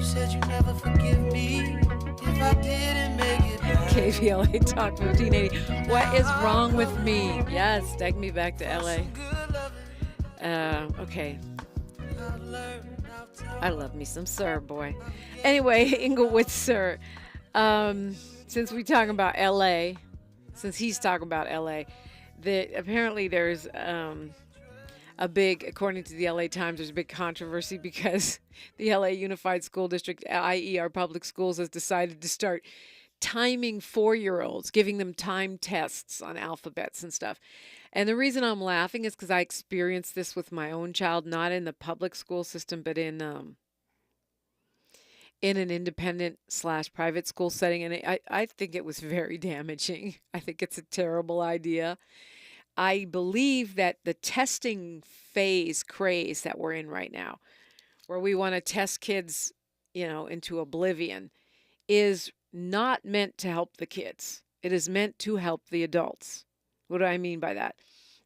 said you never forgive me if I didn't make it back. KBLA Talk 1580. What is wrong with me? Yes, take me back to LA. Okay. I love me some Sir, boy. Anyway, Inglewood Sir. Since we talking about LA, since he's talking about LA, apparently there's according to the LA Times, there's a big controversy because the LA Unified School District, i.e. our public schools, has decided to start timing 4-year-olds, giving them time tests on alphabets and stuff. And the reason I'm laughing is because I experienced this with my own child, not in the public school system, but in an independent/private school setting. And I think it was very damaging. I think it's a terrible idea. I believe that the testing craze that we're in right now, where we want to test kids, into oblivion, is not meant to help the kids. It is meant to help the adults. What do I mean by that?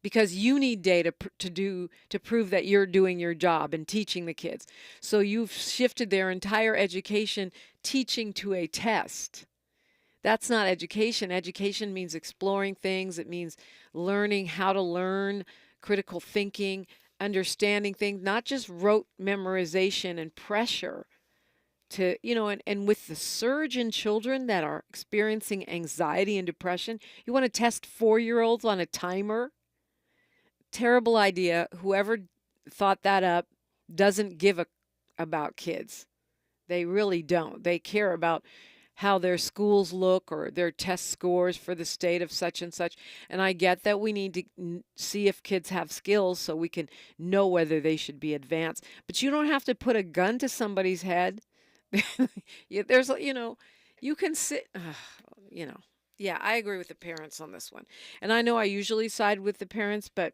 Because you need data to prove that you're doing your job and teaching the kids. So you've shifted their entire education teaching to a test. That's not education. Education means exploring things. It means learning how to learn, critical thinking, understanding things, not just rote memorization and pressure to, and with the surge in children that are experiencing anxiety and depression, you want to test 4-year-olds on a timer? Terrible idea. Whoever thought that up doesn't give about kids. They really don't. They care about how their schools look or their test scores for the state of such and such. And I get that we need to see if kids have skills so we can know whether they should be advanced. But you don't have to put a gun to somebody's head. There's, you can sit, Yeah, I agree with the parents on this one. And I know I usually side with the parents, but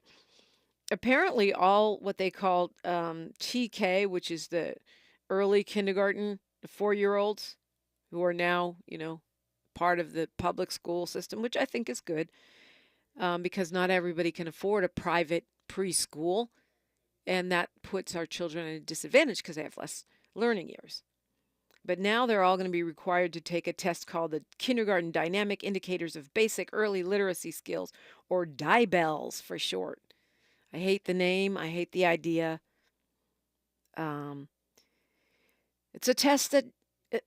apparently all what they call TK, which is the early kindergarten, the 4-year-olds, who are now, part of the public school system, which I think is good, because not everybody can afford a private preschool, and that puts our children at a disadvantage because they have less learning years. But now they're all going to be required to take a test called the Kindergarten Dynamic Indicators of Basic Early Literacy Skills, or DIBELS for short. I hate the name. I hate the idea. It's a test that,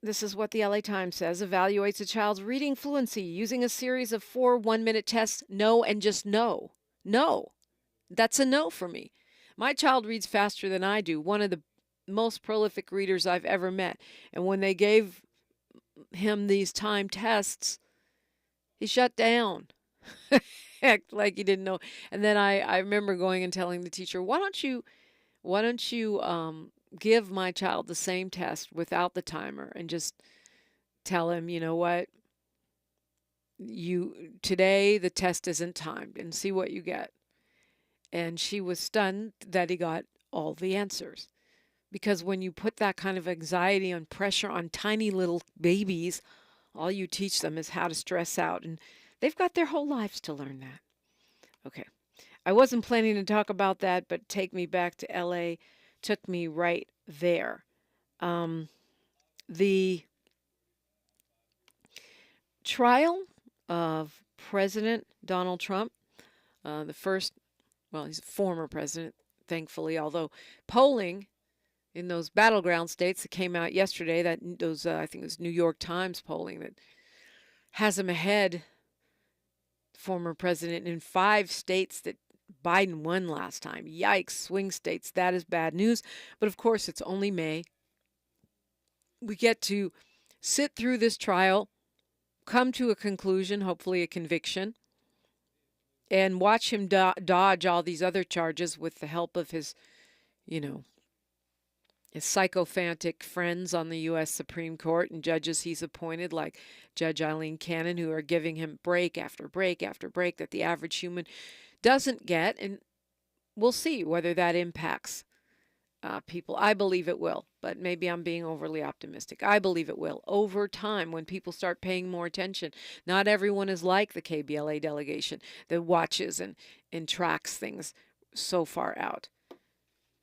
this is what the LA Times says, evaluates a child's reading fluency using a series of 4 one-minute tests. No and just no. No. That's a no for me. My child reads faster than I do, one of the most prolific readers I've ever met. And when they gave him these time tests, he shut down. Act like he didn't know. And then I remember going and telling the teacher, why don't you give my child the same test without the timer and just tell him, you know what, today the test isn't timed, and see what you get. And she was stunned that he got all the answers. Because when you put that kind of anxiety and pressure on tiny little babies, all you teach them is how to stress out. And they've got their whole lives to learn that. Okay. I wasn't planning to talk about that, but Take Me Back to LA took me right there. The trial of President Donald Trump, he's a former president, thankfully, although polling in those battleground states that came out yesterday, I think it was New York Times polling that has him ahead, former president, in 5 states that Biden won last time. Yikes, swing states, that is bad news. But of course, it's only May. We get to sit through this trial, come to a conclusion, hopefully a conviction, and watch him dodge all these other charges with the help of his sycophantic friends on the U.S. Supreme Court and judges he's appointed, like Judge Eileen Cannon, who are giving him break after break after break that the average human doesn't get. And we'll see whether that impacts people. I believe it will, but maybe I'm being overly optimistic. I believe it will over time when people start paying more attention. Not everyone is like the KBLA delegation that watches and tracks things so far out.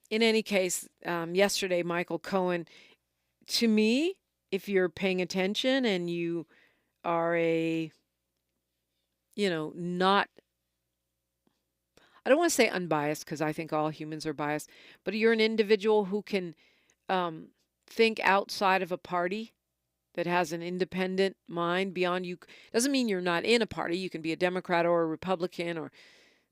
In any case, yesterday, Michael Cohen to me, if you're paying attention and you are not, I don't want to say unbiased because I think all humans are biased, but you're an individual who can um, think outside of a party that has an independent mind beyond you. Doesn't mean you're not in a party. You can be a Democrat or a Republican or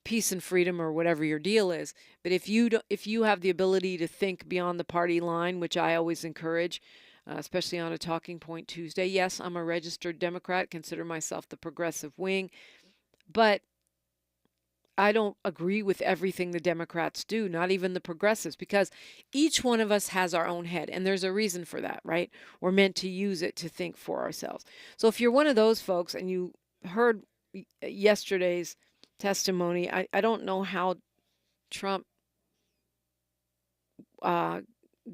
peace and freedom or whatever your deal is. But if you have the ability to think beyond the party line, which I always encourage, especially on a Talking Point Tuesday. Yes, I'm a registered Democrat, consider myself the progressive wing, but I don't agree with everything the Democrats do, not even the progressives, because each one of us has our own head, and there's a reason for that, right? We're meant to use it to think for ourselves. So if you're one of those folks and you heard yesterday's testimony, I don't know how Trump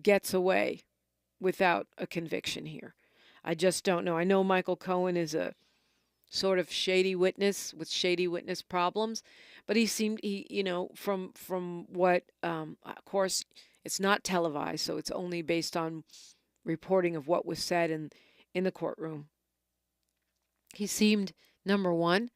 gets away without a conviction here. I just don't know. I know Michael Cohen is a sort of shady witness with shady witness problems, but from what, of course, it's not televised, so it's only based on reporting of what was said in the courtroom. He seemed, number one,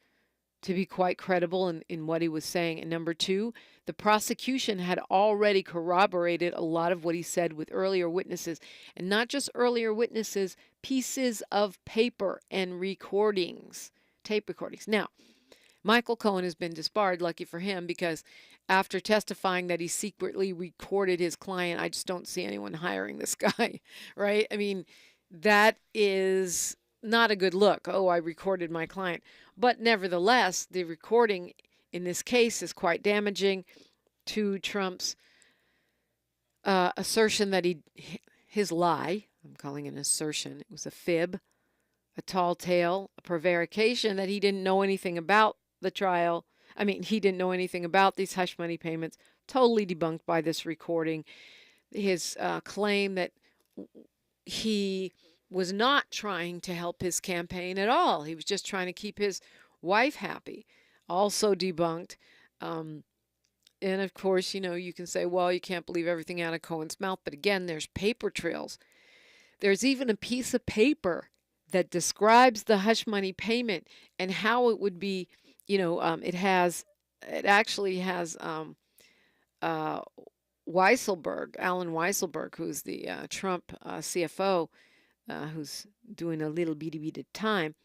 to be quite credible in what he was saying, and number two, the prosecution had already corroborated a lot of what he said with earlier witnesses, and not just earlier witnesses, pieces of paper and recordings, tape recordings. Now, Michael Cohen has been disbarred, lucky for him, because after testifying that he secretly recorded his client, I just don't see anyone hiring this guy, right? I mean, that is not a good look. Oh, I recorded my client. But nevertheless, the recording in this case is quite damaging to Trump's assertion that his lie, I'm calling it an assertion, it was a fib, a tall tale, a prevarication that he didn't know anything about the trial. I mean, he didn't know anything about these hush money payments, totally debunked by this recording. His claim that he was not trying to help his campaign at all. He was just trying to keep his wife happy. Also debunked. And of course, you can say, well, you can't believe everything out of Cohen's mouth. But again, there's paper trails. There's even a piece of paper that describes the hush money payment and how it would be, it actually has Weisselberg, Alan Weisselberg, who's the Trump CFO, who's doing a little bitty bit of time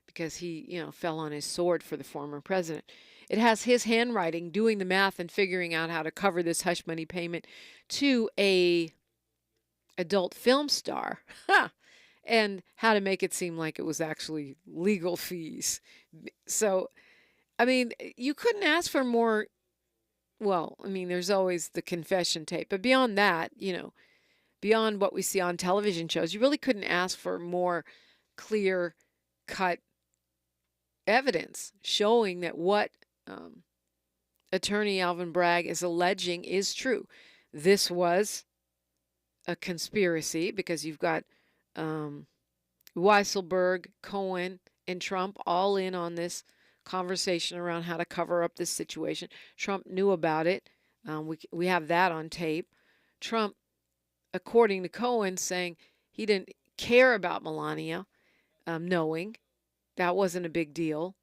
because he, fell on his sword for the former president. It has his handwriting doing the math and figuring out how to cover this hush money payment to a adult film star. And how to make it seem like it was actually legal fees. So, I mean, you couldn't ask for more. Well, I mean, there's always the confession tape, but beyond that, beyond what we see on television shows, you really couldn't ask for more clear cut evidence showing that what attorney Alvin Bragg is alleging is true. This was a conspiracy because you've got Weisselberg, Cohen, and Trump all in on this conversation around how to cover up this situation. Trump knew about it. We have that on tape. Trump, according to Cohen, saying he didn't care about Melania, knowing that wasn't a big deal.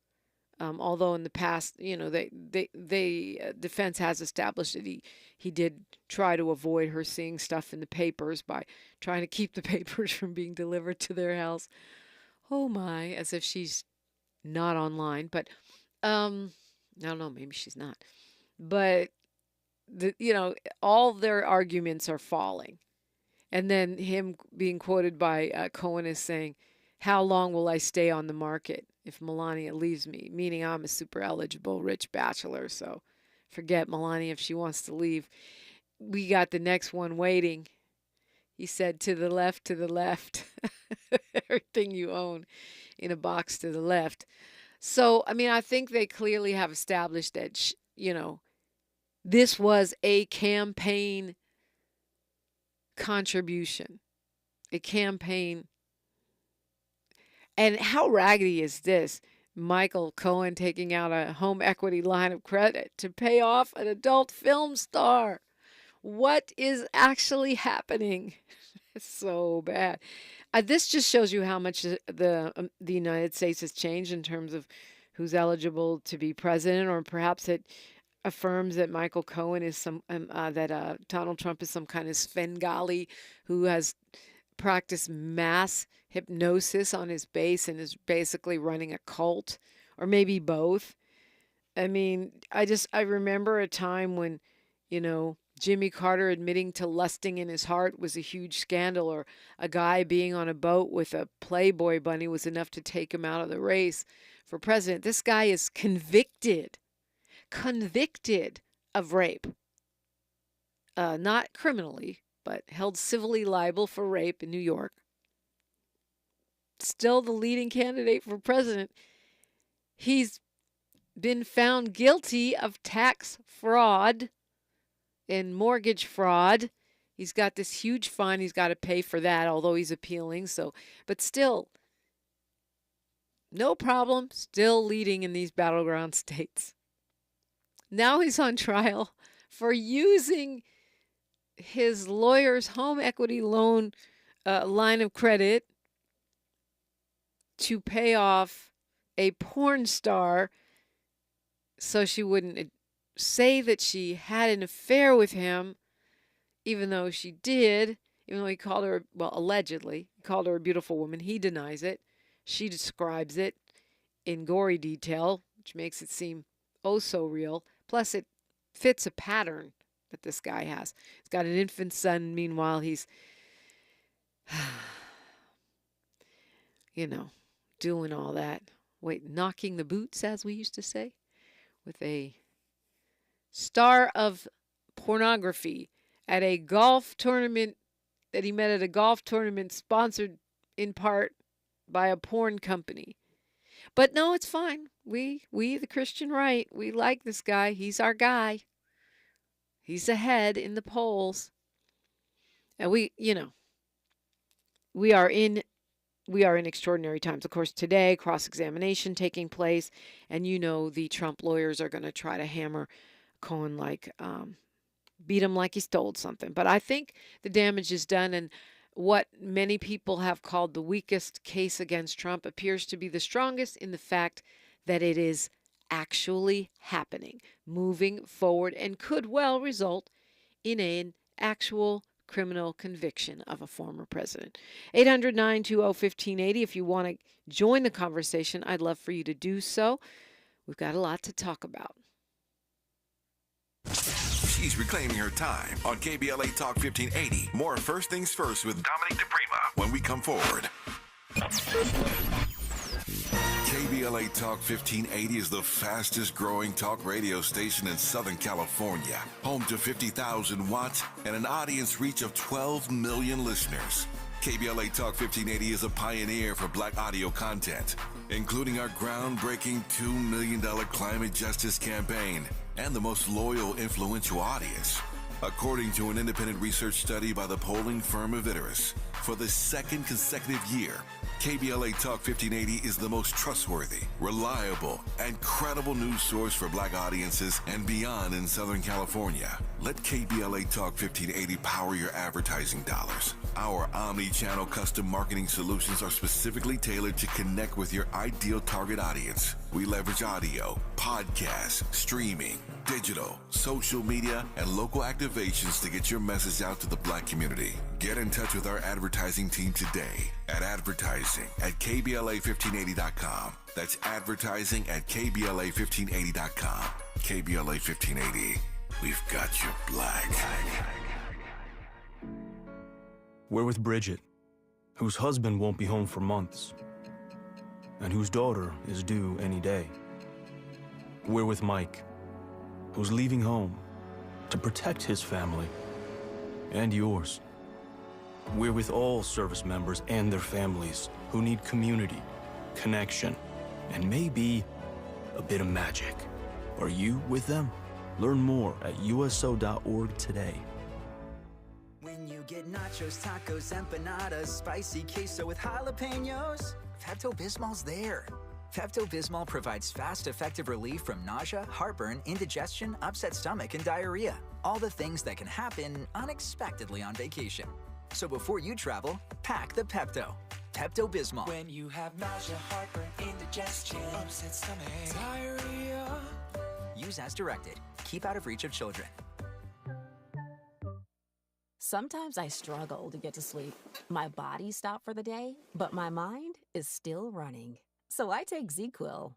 Although in the past, defense has established that he did try to avoid her seeing stuff in the papers by trying to keep the papers from being delivered to their house. Oh my, as if she's not online, but I don't know, maybe she's not. But all their arguments are falling. And then him being quoted by Cohen as saying, "How long will I stay on the market if Melania leaves me?" Meaning I'm a super eligible rich bachelor, so forget Melania if she wants to leave. We got the next one waiting. He said, to the left, everything you own in a box to the left. So, I mean, I think they clearly have established that, this was a campaign contribution, a campaign. And how raggedy is this? Michael Cohen taking out a home equity line of credit to pay off an adult film star. What is actually happening? It's so bad. This just shows you how much the United States has changed in terms of who's eligible to be president, or perhaps it affirms that Michael Cohen is Donald Trump is some kind of Svengali who has practiced mass hypnosis on his base and is basically running a cult, or maybe both. I mean, I remember a time when, Jimmy Carter admitting to lusting in his heart was a huge scandal, or a guy being on a boat with a Playboy bunny was enough to take him out of the race for president. This guy is convicted of rape. Not criminally, but held civilly liable for rape in New York. Still the leading candidate for president. He's been found guilty of tax fraud and mortgage fraud. He's got this huge fine he's got to pay for that, although he's appealing. But still, no problem, still leading in these battleground states. Now he's on trial for using his lawyer's home equity loan line of credit to pay off a porn star so she wouldn't say that she had an affair with him, even though she did, even though he called her, allegedly, he called her a beautiful woman. He denies it. She describes it in gory detail, which makes it seem oh so real. Plus, it fits a pattern that this guy has. He's got an infant son. Meanwhile, he's, doing all that. Knocking the boots, as we used to say, with a star of pornography at a golf tournament that he met at a golf tournament sponsored in part by a porn company. But no, it's fine. We the Christian right, we like this guy. He's our guy. He's ahead in the polls. And we are in extraordinary times. Of course, today, cross-examination taking place, and the Trump lawyers are going to try to hammer Cohen beat him like he stole something. But I think the damage is done, and what many people have called the weakest case against Trump appears to be the strongest in the fact that it is actually happening, moving forward, and could well result in an actual criminal conviction of a former president. 800-920-1580. If you want to join the conversation, I'd love for you to do so. We've got a lot to talk about. She's reclaiming her time on KBLA Talk 1580. More First Things First with Dominique DiPrima when we come forward. KBLA Talk 1580 is the fastest growing talk radio station in Southern California. Home to 50,000 watts and an audience reach of 12 million listeners. KBLA Talk 1580 is a pioneer for Black audio content, including our groundbreaking $2 million climate justice campaign and the most loyal, influential audience. According to an independent research study by the polling firm Aviterus, for the second consecutive year, KBLA Talk 1580 is the most trustworthy, reliable, and credible news source for Black audiences and beyond in Southern California. Let KBLA Talk 1580 power your advertising dollars. Our omni-channel custom marketing solutions are specifically tailored to connect with your ideal target audience. We leverage audio, podcasts, streaming, digital, social media, and local activations to get your message out to the Black community. Get in touch with our advertising team today at advertising@kbla1580.com. That's advertising at kbla1580.com. KBLA 1580. We've got you Black. We're with Bridget, whose husband won't be home for months, and whose daughter is due any day. We're with Mike, who's leaving home to protect his family and yours. We're with all service members and their families who need community, connection, and maybe a bit of magic. Are you with them? Learn more at uso.org today. When you get nachos, tacos, empanadas, spicy queso with jalapenos, Pepto-Bismol's there. Pepto-Bismol provides fast, effective relief from nausea, heartburn, indigestion, upset stomach, and diarrhea. All the things that can happen unexpectedly on vacation. So before you travel, pack the Pepto. Pepto-Bismol. When you have nausea, heartburn, indigestion, upset stomach, diarrhea. Use as directed. Keep out of reach of children. Sometimes I struggle to get to sleep. My body stopped for the day, but my mind is still running. So I take ZQuil.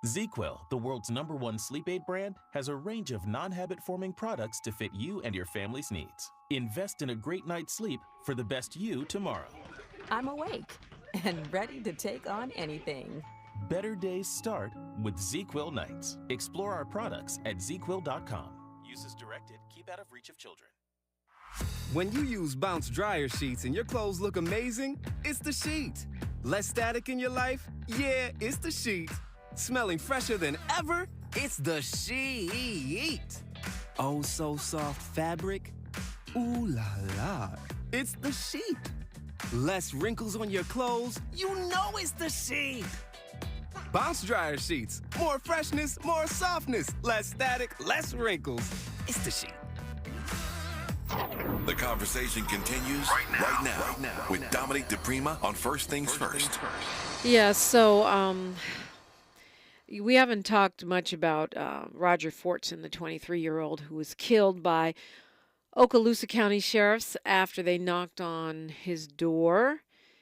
ZQuil, the world's #1 sleep aid brand, has a range of non-habit-forming products to fit you and your family's needs. Invest in a great night's sleep for the best you tomorrow. I'm awake and ready to take on anything. Better days start with ZQuil nights. Explore our products at ZQuil.com. Use as directed. Keep out of reach of children. When you use Bounce dryer sheets and your clothes look amazing, it's the sheet. Less static in your life? Yeah, it's the sheet. Smelling fresher than ever? It's the sheet. Oh, so soft fabric? Ooh la la. It's the sheet. Less wrinkles on your clothes? You know it's the sheet. Bounce dryer sheets. More freshness, more softness. Less static, less wrinkles. It's the sheet. The conversation continues right now with Dominique DiPrima on First Things First. Yeah, so we haven't talked much about Roger Fortson, the 23-year-old who was killed by Okaloosa County sheriffs after they knocked on his door.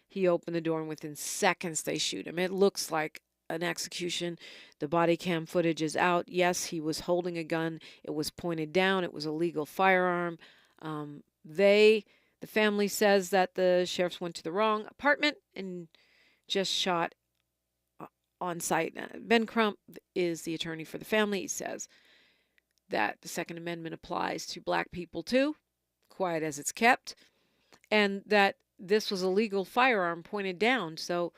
He opened the door and within seconds they shoot him. It looks like an execution. The body cam footage is out. Yes, he was holding a gun. It was pointed down. It was a legal firearm. The family says that the sheriffs went to the wrong apartment and just shot on site. Ben Crump is the attorney for the family. He says that the Second Amendment applies to black people too, quiet as it's kept, and that this was a legal firearm pointed down. So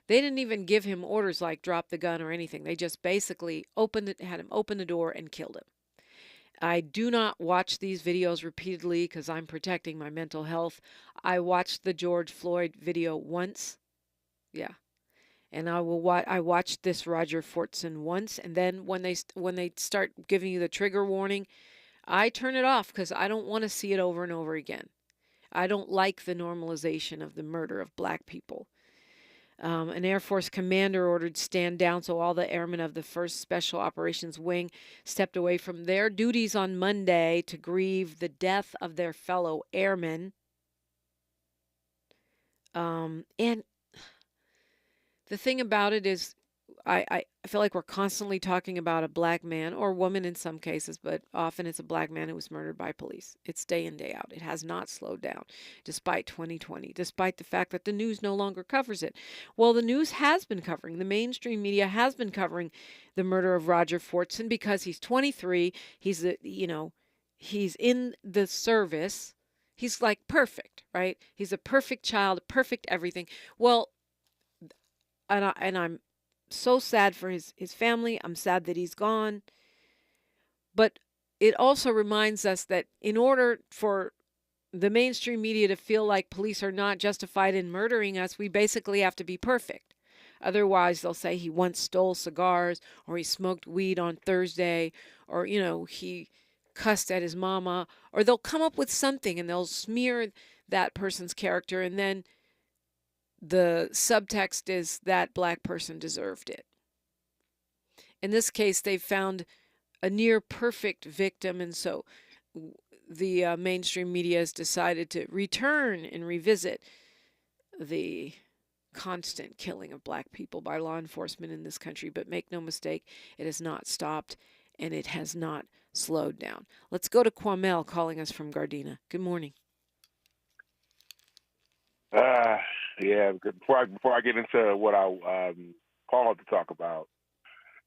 they didn't even give him orders like drop the gun or anything. They just basically had him open the door and killed him. I do not watch these videos repeatedly because I'm protecting my mental health. I watched the George Floyd video once. Yeah. And I watched this Roger Fortson once, and then when they start giving you the trigger warning, I turn it off because I don't want to see it over and over again. I don't like the normalization of the murder of black people. An Air Force commander ordered stand down, so all the airmen of the 1st Special Operations Wing stepped away from their duties on Monday to grieve the death of their fellow airmen. And the thing about it is, I feel like we're constantly talking about a black man or woman in some cases, but often it's a black man who was murdered by police. It's day in, day out. It has not slowed down despite 2020, despite the fact that the news no longer covers it. Well, the news has been covering, the mainstream media has been covering the murder of Roger Fortson because he's 23. He's in the service. He's like perfect, right? He's a perfect child, perfect everything. Well, and I'm so sad for his family. I'm sad that he's gone. But it also reminds us that in order for the mainstream media to feel like police are not justified in murdering us, we basically have to be perfect. Otherwise, they'll say he once stole cigars, or he smoked weed on Thursday, or, he cussed at his mama, or they'll come up with something and they'll smear that person's character, and then the subtext is that black person deserved it. In this case, they found a near perfect victim, and so the mainstream media has decided to return and revisit the constant killing of black people by law enforcement in this country. But make no mistake, it has not stopped, and it has not slowed down. Let's go to Kwamel calling us from Gardena. Good morning. Yeah, before I get into what I called to talk about,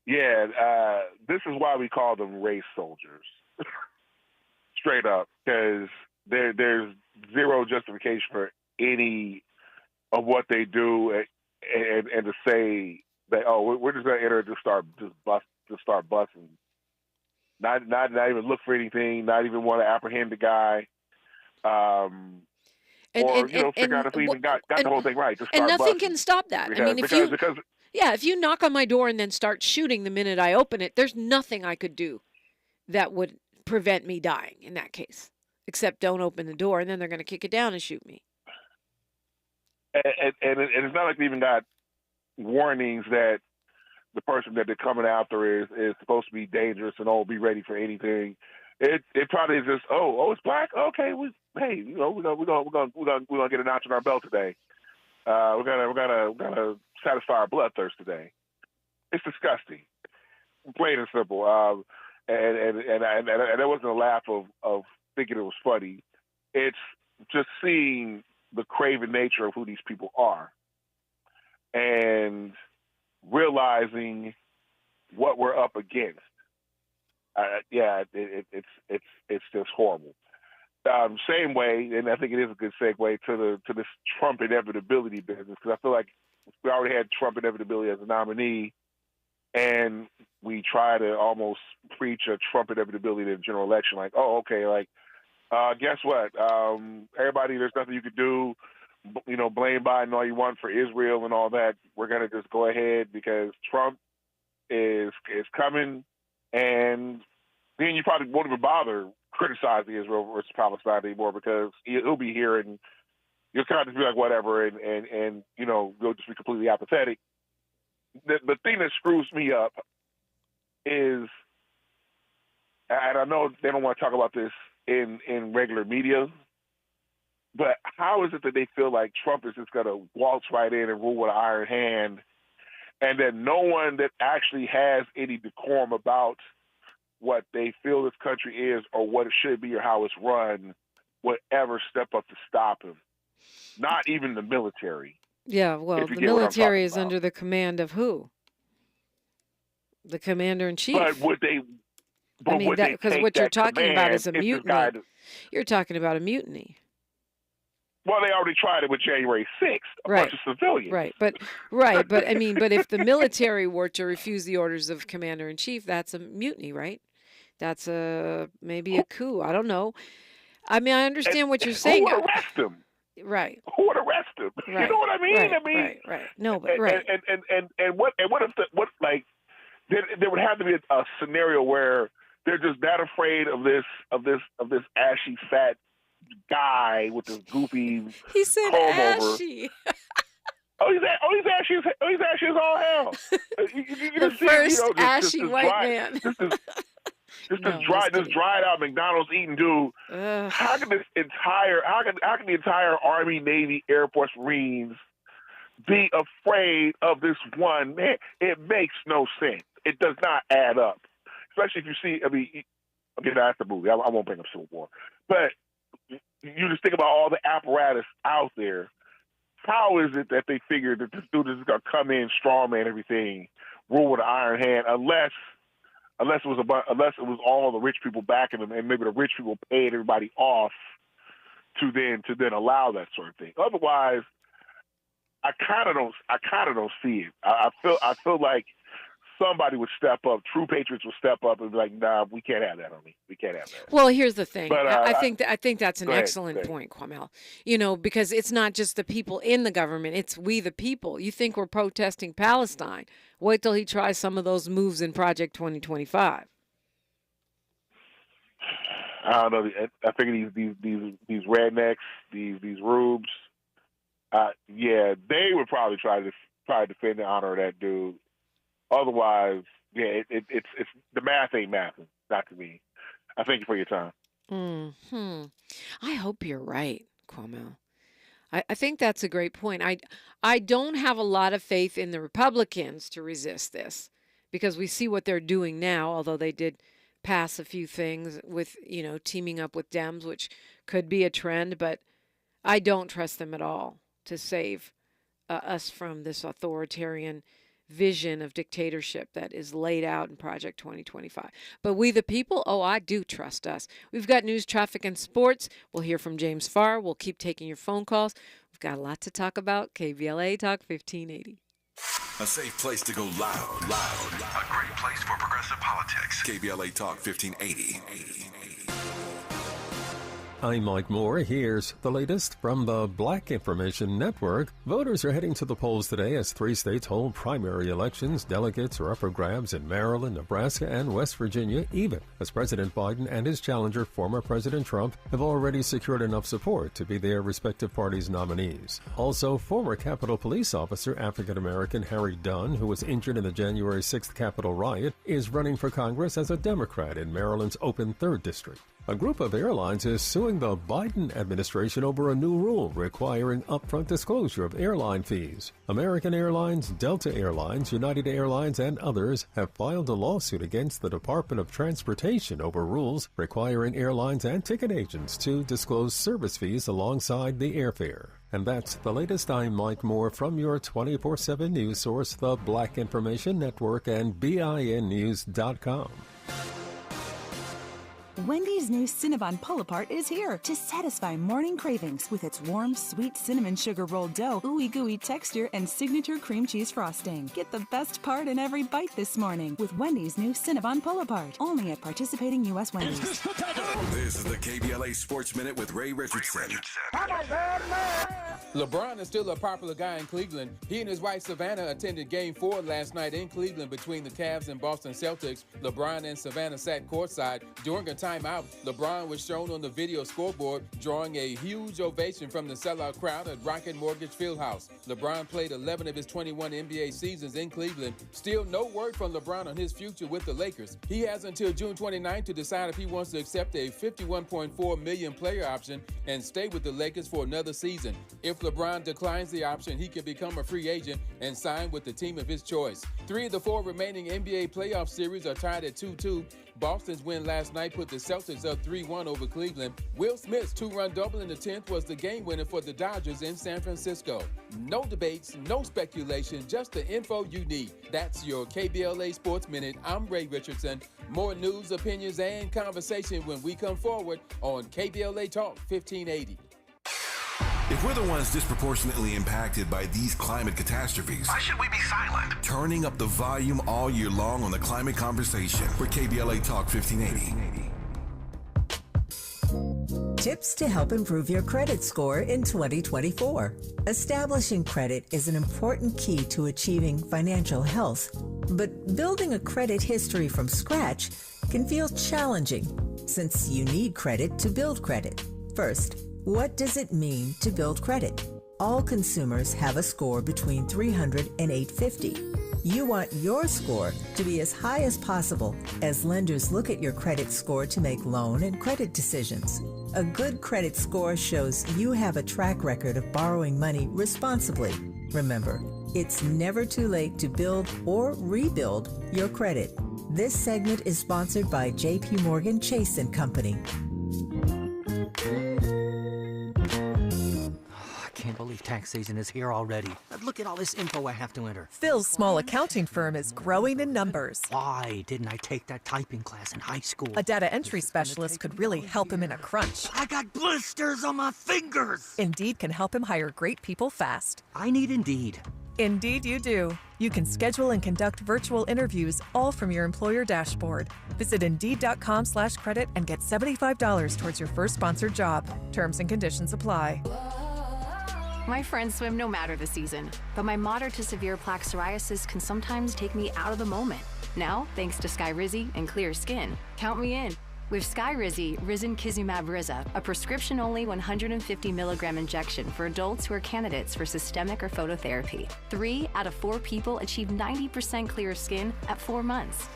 this is why we call them race soldiers, straight up, because there's zero justification for any of what they do, and to say that we're just going to enter to start busting, not even look for anything, not even want to apprehend the guy. Figure out if we even got the whole thing right. And nothing can stop that. If you knock on my door and then start shooting the minute I open it, there's nothing I could do that would prevent me dying in that case. Except don't open the door, and then they're going to kick it down and shoot me. And it's not like they even got warnings that the person that they're coming after is supposed to be dangerous and be ready for anything. It probably is just it's black. Okay, we're gonna get a notch on our belt today. We're gonna satisfy our bloodthirst today. It's disgusting, plain and simple. And that wasn't a laugh of thinking it was funny. It's just seeing the craven nature of who these people are and realizing what we're up against. It's just horrible. Same way, and I think it is a good segue to this Trump inevitability business, because I feel like we already had Trump inevitability as a nominee, and we try to almost preach a Trump inevitability in the general election, like, guess what? Everybody, there's nothing you could do. Blame Biden all you want for Israel and all that. We're gonna just go ahead because Trump is coming, and then you probably won't even bother criticizing Israel versus Palestine anymore because he'll be here and you'll kind of just be like whatever, and you'll just be completely apathetic. The thing that screws me up is, and I know they don't want to talk about this in regular media, but how is it that they feel like Trump is just going to waltz right in and rule with an iron hand, and that no one that actually has any decorum about what they feel this country is or what it should be or how it's run would ever step up to stop him? Not even the military. Yeah, well, the military is under the command of who? The commander-in-chief. But would they... because what you're talking about is a mutiny. You're talking about a mutiny. Well, they already tried it with January 6th, a bunch of civilians. But if the military were to refuse the orders of commander-in-chief, that's a mutiny, right? That's maybe a coup. I don't know. I mean, I understand what you're saying. Who would arrest him? Right. Who would arrest him? Right. You know what I mean? Right. No, but right. And what if there would have to be a scenario where they're just that afraid of this ashy fat guy with this goofy he said ashy. He's ashy as all hell. The first ashy white man. This dried out McDonald's eating dude. How can the entire Army, Navy, Air Force, Marines be afraid of this one man? It makes no sense. It does not add up. Especially if you see, that's the movie. I won't bring up Civil War. But you just think about all the apparatus out there. How is it that they figured that this dude is going to come in, strawman everything, rule with an iron hand, unless it was all the rich people backing them, and maybe the rich people paid everybody off to then allow that sort of thing. Otherwise, I kind of don't see it. I feel like somebody would step up. True patriots would step up and be like, "Nah, we can't have that on me. We can't have that." Well, here's the thing. But, I think that's an excellent point, Kwamel. Because it's not just the people in the government; it's we, the people. You think we're protesting Palestine? Wait till he tries some of those moves in Project 2025. I don't know. I figure these rednecks, these rubes, they would probably try to defend the honor of that dude. Otherwise, it's the math ain't mathing, not to me. I thank you for your time. I hope you're right, Kwamel. I think that's a great point. I don't have a lot of faith in the Republicans to resist this because we see what they're doing now, although they did pass a few things with, teaming up with Dems, which could be a trend, but I don't trust them at all to save us from this authoritarian vision of dictatorship that is laid out in Project 2025. But we the people, I do trust us. We've got news, traffic, and sports. We'll hear from James Farr. We'll keep taking your phone calls. We've got a lot to talk about. KBLA Talk 1580. A safe place to go loud. A great place for progressive politics. KBLA Talk 1580. I'm Mike Moore. Here's the latest from the Black Information Network. Voters are heading to the polls today as 3 states hold primary elections. Delegates are up for grabs in Maryland, Nebraska, and West Virginia, even as President Biden and his challenger, former President Trump, have already secured enough support to be their respective parties' nominees. Also, former Capitol Police officer African-American Harry Dunn, who was injured in the January 6th Capitol riot, is running for Congress as a Democrat in Maryland's open 3rd District. A group of airlines is suing the Biden administration over a new rule requiring upfront disclosure of airline fees. American Airlines, Delta Airlines, United Airlines, and others have filed a lawsuit against the Department of Transportation over rules requiring airlines and ticket agents to disclose service fees alongside the airfare. And that's the latest. I'm Mike Moore from your 24/7 news source, the Black Information Network, and BINnews.com. Wendy's new Cinnabon Pull-Apart is here to satisfy morning cravings with its warm, sweet cinnamon sugar rolled dough, ooey-gooey texture, and signature cream cheese frosting. Get the best part in every bite this morning with Wendy's new Cinnabon Pull-Apart. Only at participating U.S. Wendy's. This is the KBLA Sports Minute with Ray Richardson. LeBron is still a popular guy in Cleveland. He and his wife Savannah attended Game 4 last night in Cleveland between the Cavs and Boston Celtics. LeBron and Savannah sat courtside. During a timeout, LeBron was shown on the video scoreboard, drawing a huge ovation from the sellout crowd at Rocket Mortgage Fieldhouse. LeBron played 11 of his 21 NBA seasons in Cleveland. Still no word from LeBron on his future with the Lakers. He has until June 29th to decide if he wants to accept a $51.4 million player option and stay with the Lakers for another season. If LeBron declines the option, he can become a free agent and sign with the team of his choice. 3 of the 4 remaining NBA playoff series are tied at 2-2. Boston's win last night put the Celtics up 3-1 over Cleveland. Will Smith's 2-run double in the 10th was the game winner for the Dodgers in San Francisco. No debates, no speculation, just the info you need. That's your KBLA Sports Minute. I'm Ray Richardson. More news, opinions, and conversation when we come forward on KBLA Talk 1580. If we're the ones disproportionately impacted by these climate catastrophes, why should we be silent? Turning up the volume all year long on the climate conversation for KBLA Talk 1580. Tips to help improve your credit score in 2024. Establishing credit is an important key to achieving financial health, but building a credit history from scratch can feel challenging since you need credit to build credit. First, what does it mean to build credit? All consumers have a score between 300 and 850. You want your score to be as high as possible as lenders look at your credit score to make loan and credit decisions. A good credit score shows you have a track record of borrowing money responsibly. Remember, it's never too late to build or rebuild your credit. This segment is sponsored by J.P. Morgan Chase & Company. I can't believe tax season is here already. Look at all this info I have to enter. Phil's small accounting firm is growing in numbers. Why didn't I take that typing class in high school? A data entry specialist could really help him in a crunch. I got blisters on my fingers. Indeed can help him hire great people fast. I need Indeed. Indeed you do. You can schedule and conduct virtual interviews all from your employer dashboard. Visit Indeed.com/credit and get $75 towards your first sponsored job. Terms and conditions apply. My friends swim no matter the season, but my moderate to severe plaque psoriasis can sometimes take me out of the moment. Now, thanks to Skyrizi and clear skin, count me in. With Skyrizi, Risankizumab Riza, a prescription-only 150 milligram injection for adults who are candidates for systemic or phototherapy. 3 out of 4 people achieve 90% clear skin at 4 months.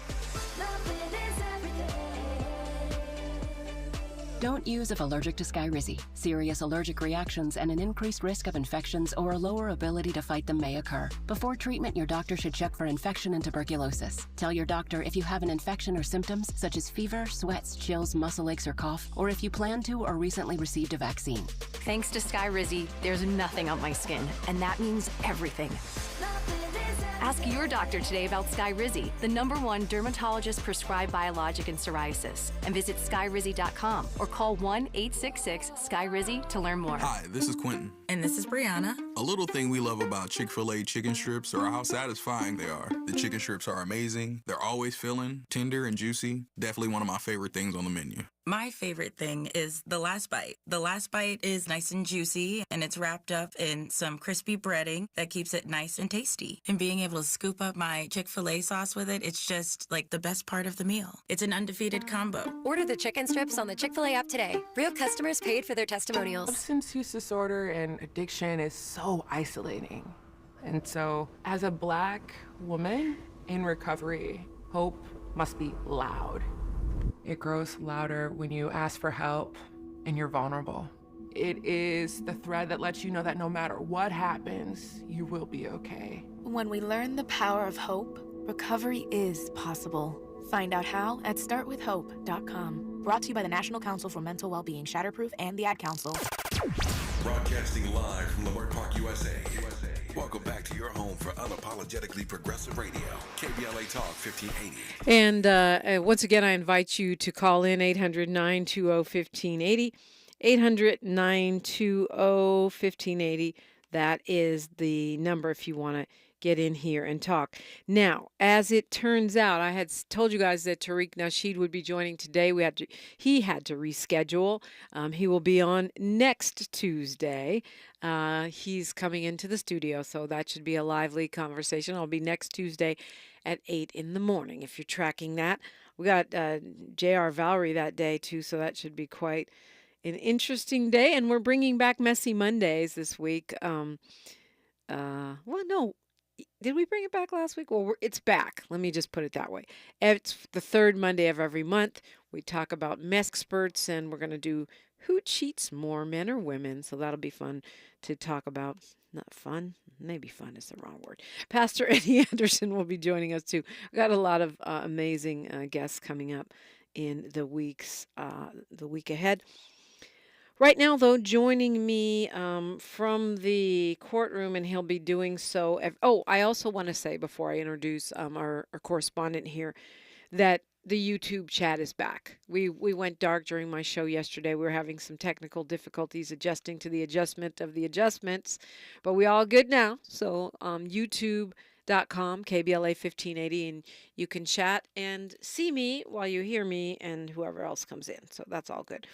Don't use if allergic to Skyrizi. Serious allergic reactions and an increased risk of infections or a lower ability to fight them may occur. Before treatment, your doctor should check for infection and tuberculosis. Tell your doctor if you have an infection or symptoms such as fever, sweats, chills, muscle aches, or cough, or if you plan to or recently received a vaccine. Thanks to Skyrizi, there's nothing on my skin, and that means everything. Ask your doctor today about Skyrizi, the #1 dermatologist-prescribed biologic in psoriasis, and visit skyrizi.com or call 1-866-SKYRIZI to learn more. Hi, this is Quentin. And this is Brianna. A little thing we love about Chick-fil-A chicken strips are how satisfying they are. The chicken strips are amazing. They're always filling, tender and juicy. Definitely one of my favorite things on the menu. My favorite thing is the last bite. The last bite is nice and juicy, and it's wrapped up in some crispy breading that keeps it nice and tasty. And being able to scoop up my Chick-fil-A sauce with it, it's just like the best part of the meal. It's an undefeated combo. Order the chicken strips on the Chick-fil-A app today. Real customers paid for their testimonials. Substance use disorder and addiction is so isolating. And so, as a Black woman in recovery, hope must be loud. It grows louder when you ask for help and you're vulnerable. It is the thread that lets you know that no matter what happens, you will be okay. When we learn the power of hope, recovery is possible. Find out how at startwithhope.com. Brought to you by the National Council for Mental Wellbeing, Shatterproof, and the Ad Council. Broadcasting live from Leimert Park, USA. Welcome back to your home for unapologetically progressive radio, KBLA Talk 1580. And once again, I invite you to call in 800-920-1580, 800-920-1580. That is the number if you want to get in here and talk. Now, as it turns out, I had told you guys that Tariq Nasheed would be joining today. He had to reschedule. He will be on next Tuesday. He's coming into the studio, so that should be a lively conversation. I'll be next Tuesday at 8 in the morning, if you're tracking that. We got J.R. Valerie that day, too, so that should be quite an interesting day. And we're bringing back Messy Mondays this week. Well, no. Did we bring it back last week? Well, it's back. Let me just put it that way. It's the third Monday of every month. We talk about experts, and we're going to do who cheats more, men or women. So that'll be fun to talk about. Not fun. Maybe fun is the wrong word. Pastor Eddie Anderson will be joining us, too. We've got a lot of amazing guests coming up in the week ahead. Right now, though, joining me from the courtroom, and he'll be doing so. I also want to say before I introduce our correspondent here that the YouTube chat is back. We went dark during my show yesterday. We were having some technical difficulties adjusting to the adjustment of the adjustments, but we all good now. So YouTube.com, KBLA 1580, and you can chat and see me while you hear me and whoever else comes in. So that's all good.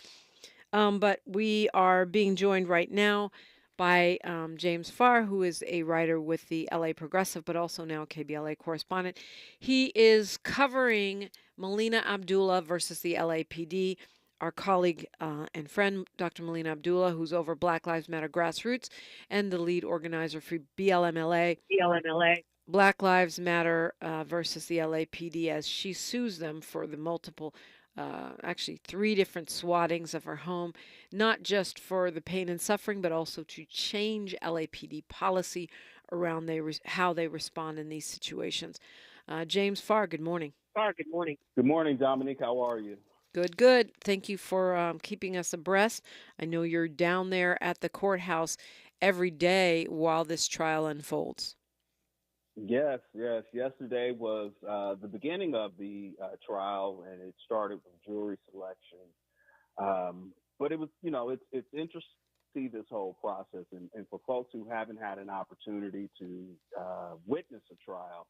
But we are being joined right now by James Farr, who is a writer with the LA Progressive, but also now KBLA correspondent. He is covering Melina Abdullah versus the LAPD. Our colleague and friend, Dr. Melina Abdullah, who's over Black Lives Matter Grassroots and the lead organizer for BLMLA. Black Lives Matter versus the LAPD, as she sues them for the multiple actually 3 different swattings of her home, not just for the pain and suffering, but also to change LAPD policy around how they respond in these situations. James Farr, good morning. Good morning, Dominique. How are you? Good. Thank you for keeping us abreast. I know you're down there at the courthouse every day while this trial unfolds. Yes. Yesterday was the beginning of the trial, and it started with jury selection. But it was, it's interesting to see this whole process. And for folks who haven't had an opportunity to witness a trial,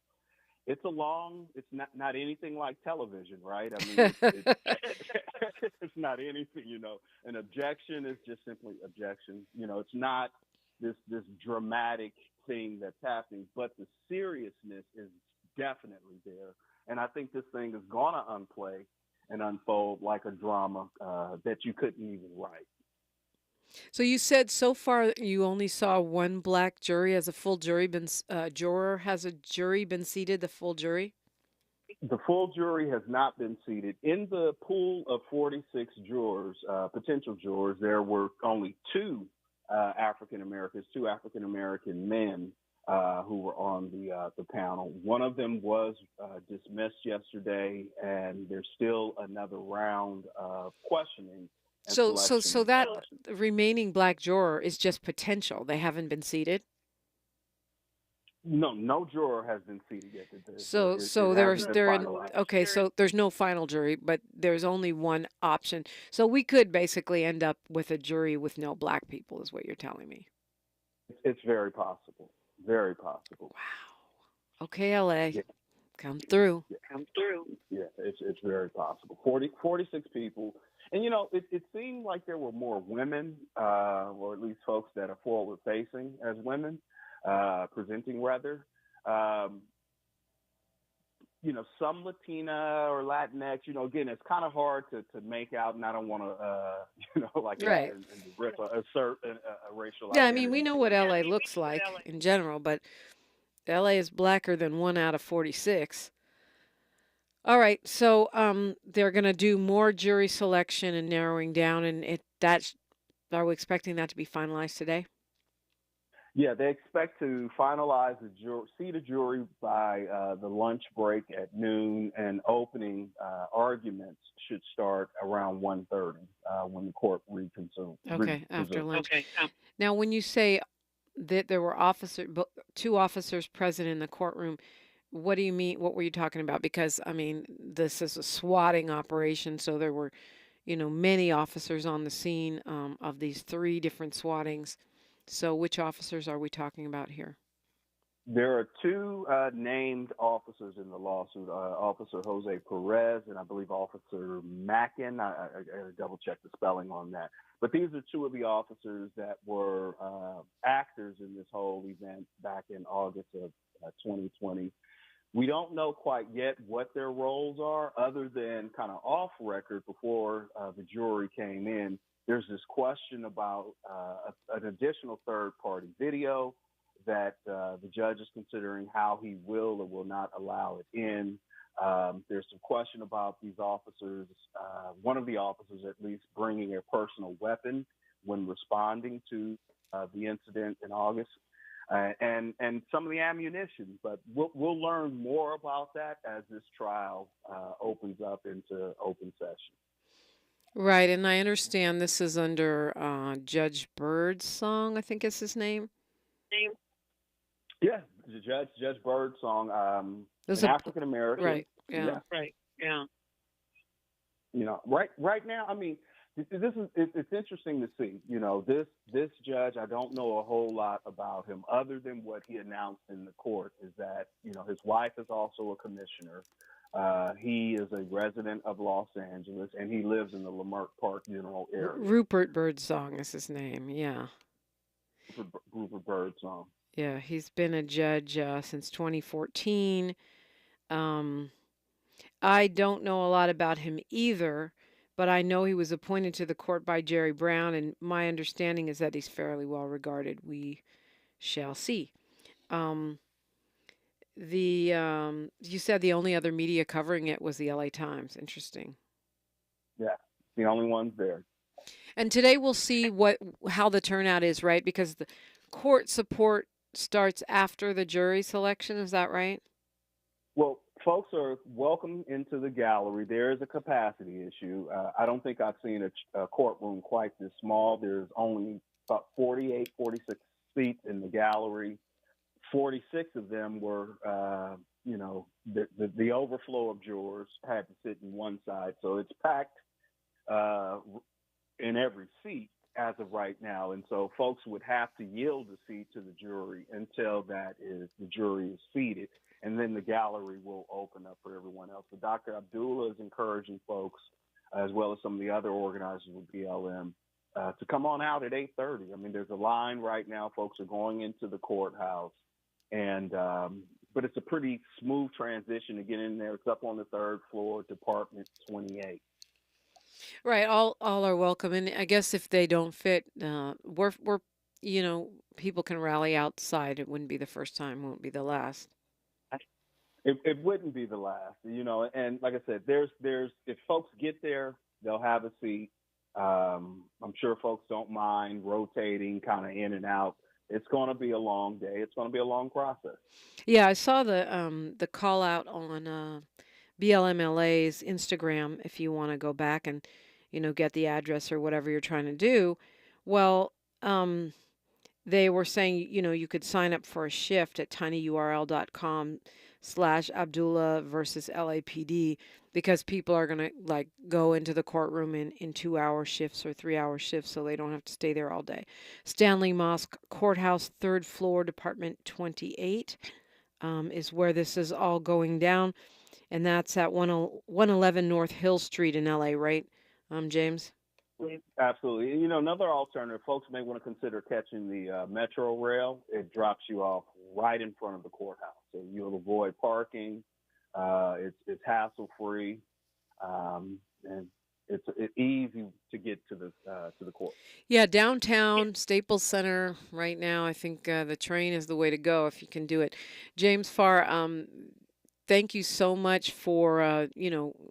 it's not anything like television, right? I mean, it's not anything, An objection is just simply objection. It's not this dramatic thing that's happening, but the seriousness is definitely there. And I think this thing is going to unplay and unfold like a drama that you couldn't even write. So you said so far you only saw one black jury. Has a full jury been has a jury been seated, the full jury? The full jury has not been seated. In the pool of 46 jurors, potential jurors, there were only 2 African American men who were on the panel. One of them was dismissed yesterday, and there's still another round of questioning. So that remaining black juror is just potential. They haven't been seated. No juror has been seated yet. So there's no final jury, but there's only one option. So we could basically end up with a jury with no black people, is what you're telling me. It's very possible. Very possible. Wow. Okay, LA. Yeah. Come through. Yeah, it's very possible. 46 people. And, it seemed like there were more women, or at least folks that are forward facing as women, presenting rather. Some Latina or Latinx, again, it's kind of hard to make out, and I don't want to, Right. assert a racial Yeah, I identity. mean, we know what LA looks like in general, but LA is blacker than 1 out of 46. All right, so they're going to do more jury selection and narrowing down, and are we expecting that to be finalized today? Yeah, they expect to finalize see the jury by the lunch break at noon, and opening arguments should start around 1:30 when the court reconvenes. Okay, after lunch. Now, when you say that there were two officers present in the courtroom, what do you mean? What were you talking about? Because, I mean, this is a swatting operation, so there were, many officers on the scene of these 3 different swattings. So which officers are we talking about here? There are 2 named officers in the lawsuit, Officer Jose Perez and I believe Officer Mackin. I double check the spelling on that. But these are 2 of the officers that were actors in this whole event back in August of 2020. We don't know quite yet what their roles are, other than kind of off record before the jury came in. There's this question about an additional third-party video that the judge is considering how he will or will not allow it in. There's some question about these officers, one of the officers at least, bringing a personal weapon when responding to the incident in August, and some of the ammunition. But we'll learn more about that as this trial opens up into open session. Right, and I understand this is under Judge Birdsong, I think is his name. Yeah, Judge Birdsong, an African American. Right. Yeah. Right. Yeah. Right now, I mean, it's interesting to see. This judge, I don't know a whole lot about him other than what he announced in the court is that his wife is also a commissioner. He is a resident of Los Angeles, and he lives in the Leimert Park general area. Rupert Birdsong is his name, yeah. Rupert Birdsong. Yeah, he's been a judge since 2014. I don't know a lot about him either, but I know he was appointed to the court by Jerry Brown, and my understanding is that he's fairly well regarded. We shall see. You said the only other media covering it was the LA Times. Interesting. Yeah, the only ones there. And today we'll see how the turnout is, right? Because the court support starts after the jury selection. Is that right? Well, folks are welcome into the gallery. There is a capacity issue. I don't think I've seen a courtroom quite this small. There's only about 46 seats in the gallery. 46 of them were, the overflow of jurors had to sit in one side. So it's packed in every seat as of right now. And so folks would have to yield a seat to the jury until the jury is seated. And then the gallery will open up for everyone else. But Dr. Abdullah is encouraging folks, as well as some of the other organizers with BLM, to come on out at 8:30. I mean, there's a line right now. Folks are going into the courthouse. And but it's a pretty smooth transition to get in there. It's up on the 3rd floor, Department 28. Right, all are welcome, and I guess if they don't fit, we're people can rally outside. It wouldn't be the first time, won't be the last. It wouldn't be the last, And like I said, there's if folks get there, they'll have a seat. I'm sure folks don't mind rotating kind of in and out. It's going to be a long day. It's going to be a long process. Yeah, I saw the call out on BLMLA's Instagram if you want to go back and get the address or whatever you're trying to do. Well, they were saying you could sign up for a shift at tinyurl.com/Abdullah versus LAPD because people are going to go into the courtroom in 2-hour shifts or 3-hour shifts so they don't have to stay there all day. Stanley Mosque Courthouse, 3rd floor, Department 28. is where this is all going down, and that's at 111 North Hill Street in LA, right, James? Absolutely. And, another alternative, folks may want to consider catching the Metro Rail. It drops you off right in front of the courthouse, so you'll avoid parking. It's hassle-free, and it's easy to get to the court. Yeah, downtown Staples Center right now. I think the train is the way to go if you can do it. James Farr, thank you so much for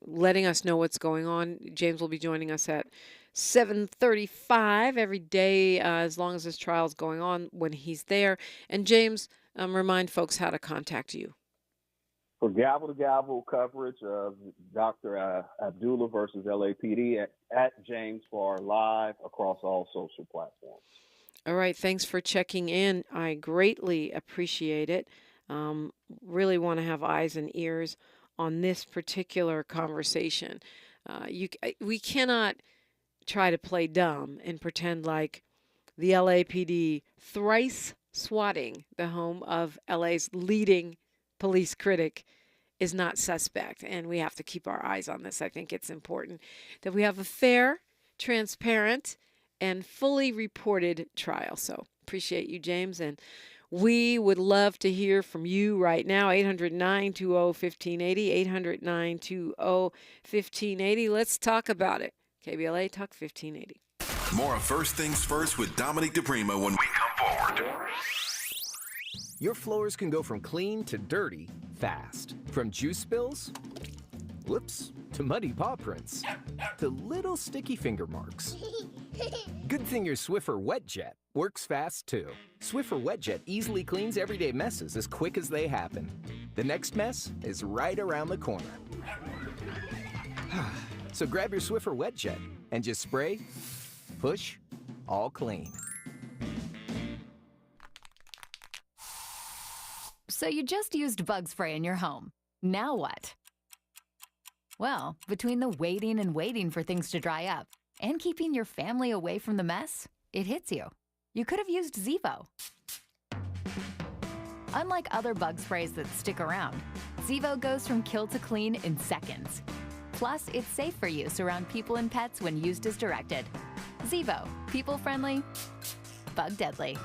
letting us know what's going on. James will be joining us at 7:35 every day as long as this trial is going on when he's there. And James, remind folks how to contact you. For gavel-to-gavel coverage of Dr. Abdullah versus LAPD at James Farr Live across all social platforms. All right. Thanks for checking in. I greatly appreciate it. Really want to have eyes and ears on this particular conversation. We cannot try to play dumb and pretend like the LAPD thrice swatting the home of LA's leading police critic is not suspect, and we have to keep our eyes on this. I think it's important that we have a fair, transparent, and fully reported trial. So appreciate you, James, and we would love to hear from you right now. 800-920-1580, 800-920-1580. Let's talk about it. KBLA Talk 1580. More of First Things First with Dominique DiPrima when we come forward. Your floors can go from clean to dirty fast. From juice spills, whoops, to muddy paw prints, to little sticky finger marks. Good thing your Swiffer WetJet works fast too. Swiffer WetJet easily cleans everyday messes as quick as they happen. The next mess is right around the corner. So grab your Swiffer WetJet and just spray, push, all clean. So you just used bug spray in your home. Now what? Well, between the waiting and waiting for things to dry up and keeping your family away from the mess, it hits you. You could have used Zevo. Unlike other bug sprays that stick around, Zevo goes from kill to clean in seconds. Plus, it's safe for use around people and pets when used as directed. Zevo, people-friendly, bug-deadly.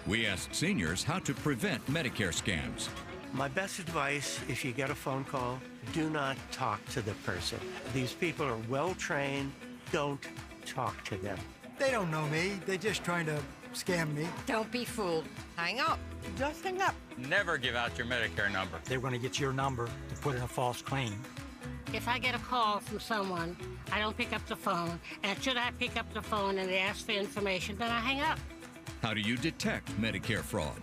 We asked seniors how to prevent Medicare scams. My best advice, if you get a phone call, do not talk to the person. These people are well-trained. Don't talk to them. They don't know me. They're just trying to scam me. Don't be fooled. Hang up. Just hang up. Never give out your Medicare number. They're going to get your number to put in a false claim. If I get a call from someone, I don't pick up the phone. And should I pick up the phone and they ask for information, then I hang up. How do you detect Medicare fraud?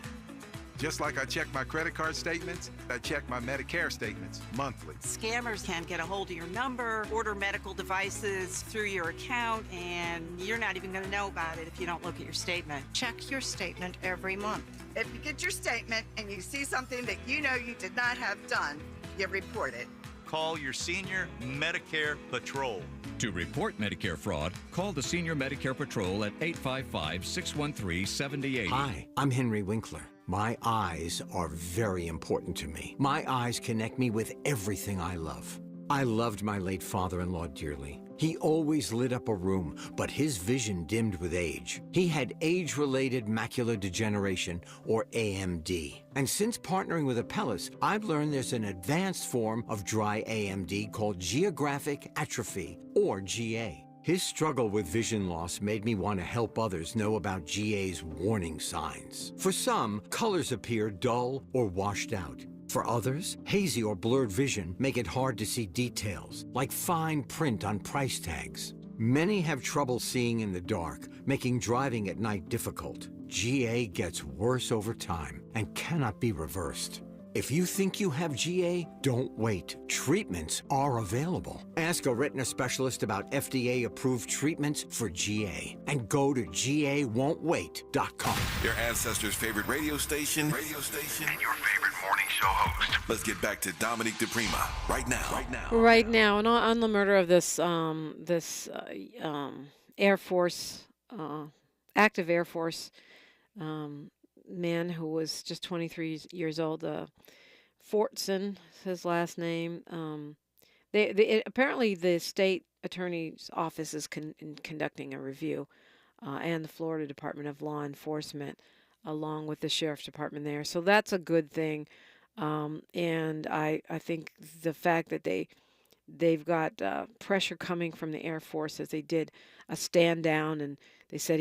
Just like I check my credit card statements, I check my Medicare statements monthly. Scammers can get a hold of your number, order medical devices through your account, and you're not even going to know about it if you don't look at your statement. Check your statement every month. If you get your statement and you see something that you know you did not have done, you report it. Call your Senior Medicare Patrol. To report Medicare fraud, call the Senior Medicare Patrol at 855-613-7080. Hi, I'm Henry Winkler. My eyes are very important to me. My eyes connect me with everything I love. I loved my late father-in-law dearly. He always lit up a room, but his vision dimmed with age. He had age-related macular degeneration, or AMD. And since partnering with Apellis, I've learned there's an advanced form of dry AMD called geographic atrophy, or GA. His struggle with vision loss made me want to help others know about GA's warning signs. For some, colors appear dull or washed out. For others, hazy or blurred vision make it hard to see details, like fine print on price tags. Many have trouble seeing in the dark, making driving at night difficult. GA gets worse over time and cannot be reversed. If you think you have GA, don't wait. Treatments are available. Ask a retina specialist about FDA-approved treatments for GA and go to GAWon'tWait.com. Your ancestors' favorite radio station, and your favorite morning show host. Let's get back to Dominique DiPrima right now. Right now, and on the murder of this Air Force, active Air Force man who was just 23 years old, Fortson, his last name. Apparently the state attorney's office is conducting a review, and the Florida Department of Law Enforcement, along with the sheriff's department there. So that's a good thing. And I think the fact that they've got pressure coming from the Air Force, as they did a stand down, and they said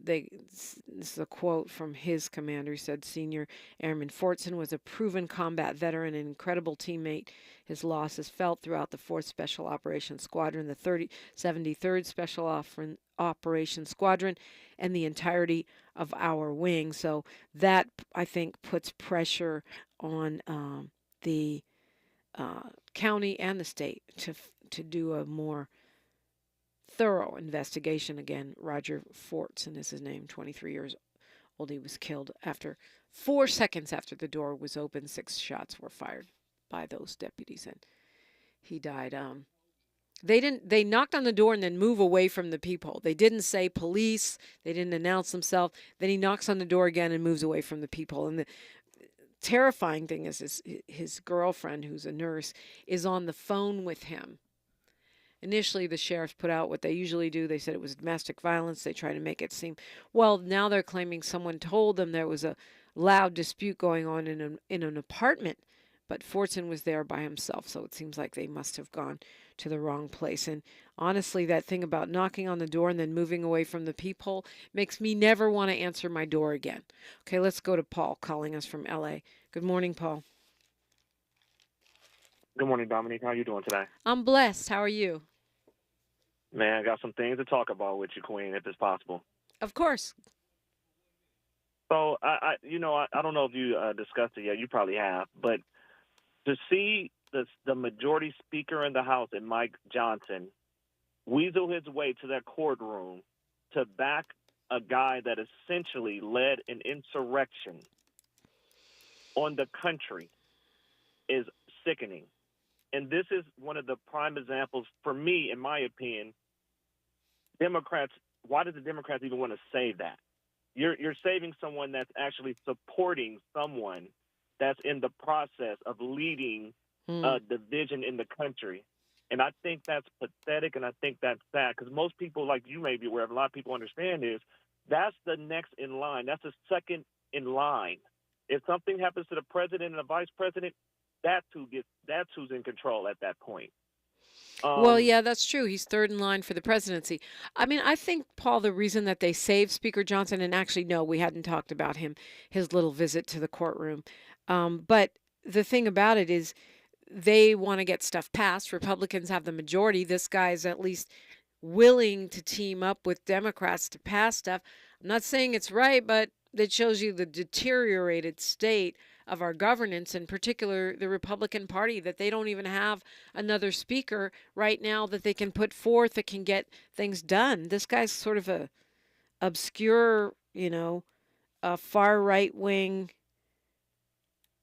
this is a quote from his commander. He said, Senior Airman Fortson was a proven combat veteran, an incredible teammate. His loss is felt throughout the 4th Special Operations Squadron, the 73rd Special Operations Squadron, and the entirety of our wing. So that, I think, puts pressure on the county and the state to do a more thorough investigation. Again, Roger Fortson is his name, 23 years old. He was killed after 4 seconds after the door was open. 6 shots were fired by those deputies, and he died. They knocked on the door and then move away from the people. They didn't say police. They didn't announce themselves. Then he knocks on the door again and moves away from the people. And the terrifying thing is his girlfriend, who's a nurse, is on the phone with him. Initially, the sheriffs put out what they usually do. They said it was domestic violence. They tried to make it seem, well, now they're claiming someone told them there was a loud dispute going on in an apartment, but Fortson was there by himself, so it seems like they must have gone to the wrong place. And honestly, that thing about knocking on the door and then moving away from the peephole makes me never want to answer my door again. Okay, let's go to Paul calling us from L.A. Good morning, Paul. Good morning, Dominique. How are you doing today? I'm blessed. How are you? Man, I got some things to talk about with you, Queen, if it's possible. Of course. So, I don't know if you discussed it yet. You probably have. But to see the majority speaker in the House, and Mike Johnson, weasel his way to that courtroom to back a guy that essentially led an insurrection on the country is sickening. And this is one of the prime examples, for me, in my opinion, Democrats, why do the Democrats even want to say that? You're saving someone that's actually supporting someone that's in the process of leading a division in the country. And I think that's pathetic, and I think that's sad, because most people, like you may be aware of, a lot of people understand is that's the next in line. That's the second in line. If something happens to the president and the vice president, that's who's in control at that point. Well, yeah, that's true. He's third in line for the presidency. I mean, I think, Paul, the reason that they saved Speaker Johnson, and actually, no, we hadn't talked about him, his little visit to the courtroom. But the thing about it is they want to get stuff passed. Republicans have the majority. This guy's at least willing to team up with Democrats to pass stuff. I'm not saying it's right, but it shows you the deteriorated state of our governance, in particular the Republican Party, that they don't even have another speaker right now that they can put forth that can get things done. This guy's sort of a obscure, a far right-wing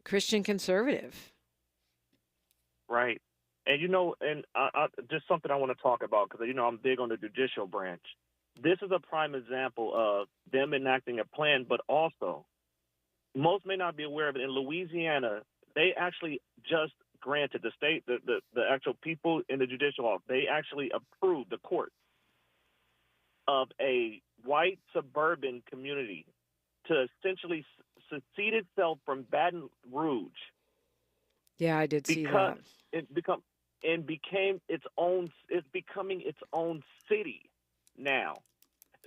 Christian conservative. Right. And I just something I want to talk about, because, I'm big on the judicial branch. This is a prime example of them enacting a plan, but also, most may not be aware of it, in Louisiana, they actually just granted the actual people in the judicial office, they actually approved the court of a white suburban community to essentially secede itself from Baton Rouge. Yeah, I did see that. It's becoming its own city now.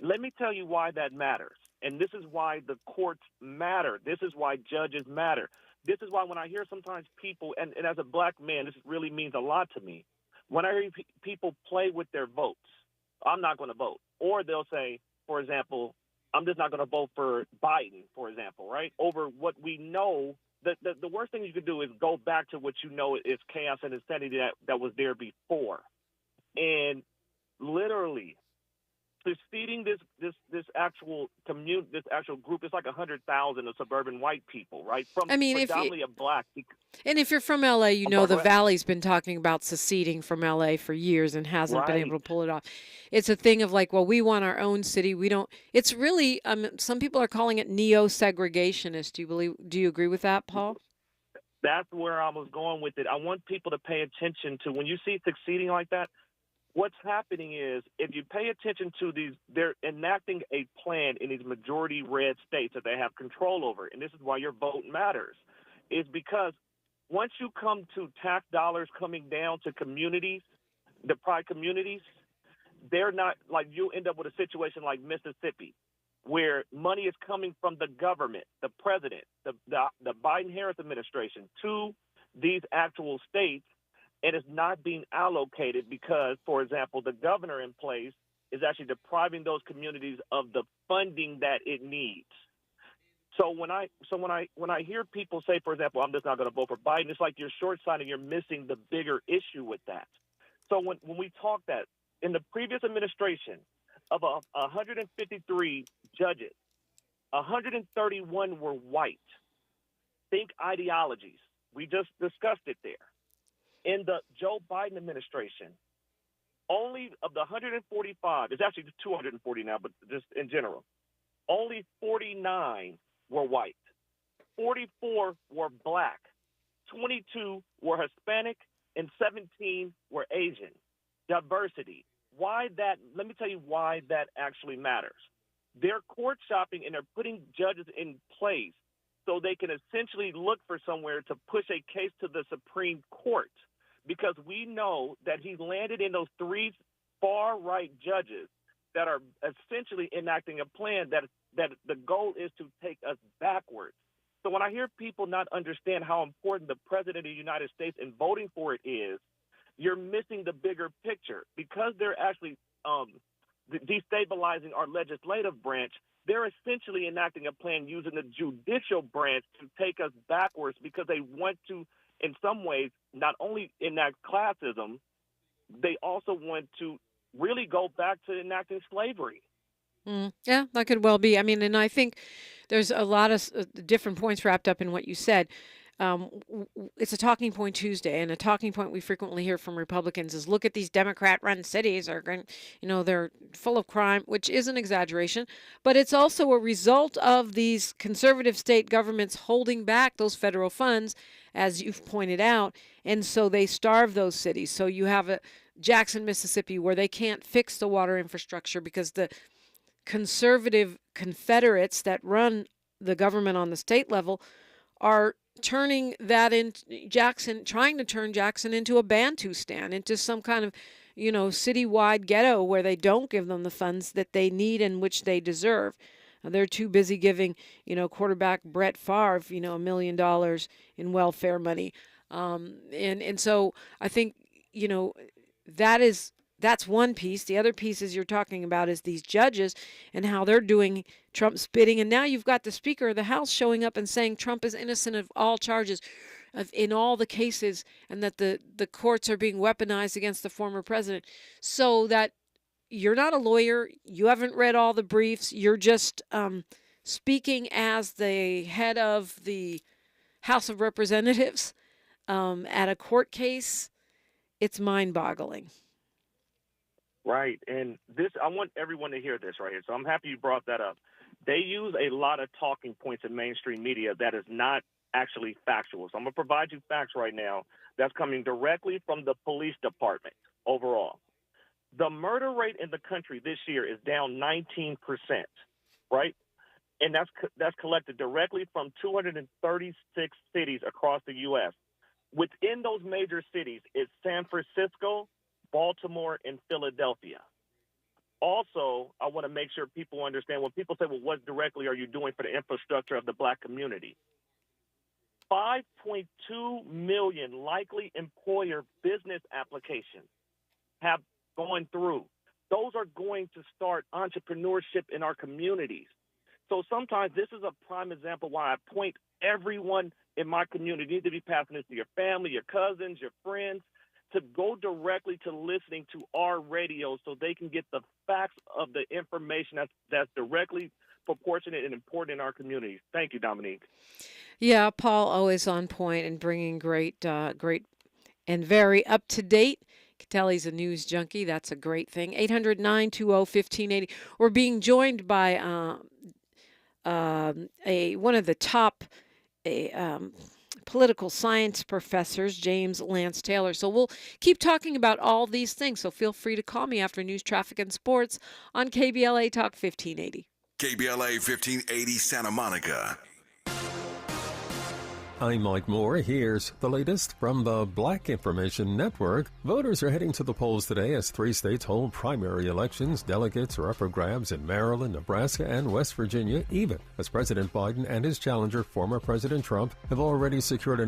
Let me tell you why that matters. And this is why the courts matter. This is why judges matter. This is why when I hear sometimes people, and as a black man, this really means a lot to me. When I hear people play with their votes, I'm not going to vote. Or they'll say, for example, I'm just not going to vote for Biden, for example, right? Over what we know. The worst thing you could do is go back to what you know is chaos and insanity that was there before. And literally, seceding this actual group, it's like 100,000 of suburban white people, right? From predominantly a black. And if you're from LA, the Valley's been talking about seceding from LA for years and hasn't been able to pull it off. It's a thing of like, well, we want our own city. We don't. It's really some people are calling it neo-segregationist. Do you agree with that, Paul? That's where I was going with it. I want people to pay attention to when you see succeeding like that. What's happening is if you pay attention to these, they're enacting a plan in these majority red states that they have control over. And this is why your vote matters, is because once you come to tax dollars coming down to communities, deprived communities, they're not like you end up with a situation like Mississippi, where money is coming from the government, the president, the Biden-Harris administration to these actual states, and it's not being allocated because, for example, the governor in place is actually depriving those communities of the funding that it needs. So when I hear people say, for example, I'm just not going to vote for Biden, it's like you're short-sighted, you're missing the bigger issue with that. So when we talk that in the previous administration of 153 judges, 131 were white. Think ideologies. We just discussed it there. In the Joe Biden administration, only of the 145, it's actually 240 now, but just in general, only 49 were white, 44 were black, 22 were Hispanic, and 17 were Asian. Diversity. Why that? Let me tell you why that actually matters. They're court shopping and they're putting judges in place so they can essentially look for somewhere to push a case to the Supreme Court, because we know that he landed in those three far-right judges that are essentially enacting a plan that the goal is to take us backwards. So when I hear people not understand how important the President of the United States and voting for it is, you're missing the bigger picture. Because they're actually destabilizing our legislative branch, they're essentially enacting a plan using the judicial branch to take us backwards because they want to, in some ways, not only enact classism, they also want to really go back to enacting slavery. Yeah, that could well be. I mean, and I think there's a lot of different points wrapped up in what you said. It's a talking point Tuesday, and a talking point we frequently hear from Republicans is, look at these Democrat-run cities are going, they're full of crime, which is an exaggeration, but it's also a result of these conservative state governments holding back those federal funds, as you've pointed out, and so they starve those cities. So you have a Jackson, Mississippi, where they can't fix the water infrastructure because the conservative Confederates that run the government on the state level are turning that in Jackson, trying to turn Jackson into a Bantustan, into some kind of, citywide ghetto where they don't give them the funds that they need and which they deserve. They're too busy giving, quarterback Brett Favre, $1 million in welfare money. And so I think, that's one piece. The other pieces you're talking about is these judges and how they're doing Trump's bidding. And now you've got the Speaker of the House showing up and saying Trump is innocent of all charges in all the cases, and that the courts are being weaponized against the former president. So that you're not a lawyer. You haven't read all the briefs. You're just speaking as the head of the House of Representatives at a court case. It's mind-boggling. Right. And this, I want everyone to hear this right here. So I'm happy you brought that up. They use a lot of talking points in mainstream media that is not actually factual. So I'm going to provide you facts right now that's coming directly from the police department overall. The murder rate in the country this year is down 19%, right? And that's collected directly from 236 cities across the U.S. Within those major cities is San Francisco, Baltimore, and Philadelphia. Also, I want to make sure people understand when people say, well, what directly are you doing for the infrastructure of the black community? 5.2 million likely employer business applications have gone through. Those are going to start entrepreneurship in our communities. So sometimes this is a prime example why I point everyone in my community, you need to be passing this to your family, your cousins, your friends, to go directly to listening to our radio so they can get the facts of the information that's directly proportionate and important in our communities. Thank you, Dominique. Yeah, Paul, always on point and bringing great and very up-to-date. You can tell he's a news junkie. That's a great thing. 800-920-1580. We're being joined by one of the top political science professors, James Lance Taylor. So we'll keep talking about all these things. So feel free to call me after news, traffic, and sports on KBLA Talk 1580. KBLA 1580 Santa Monica. I'm Mike Moore. Here's the latest from the Black Information Network. Voters are heading to the polls today as 3 states hold primary elections. Delegates are up for grabs in Maryland, Nebraska, and West Virginia, even as President Biden and his challenger, former President Trump, have already secured a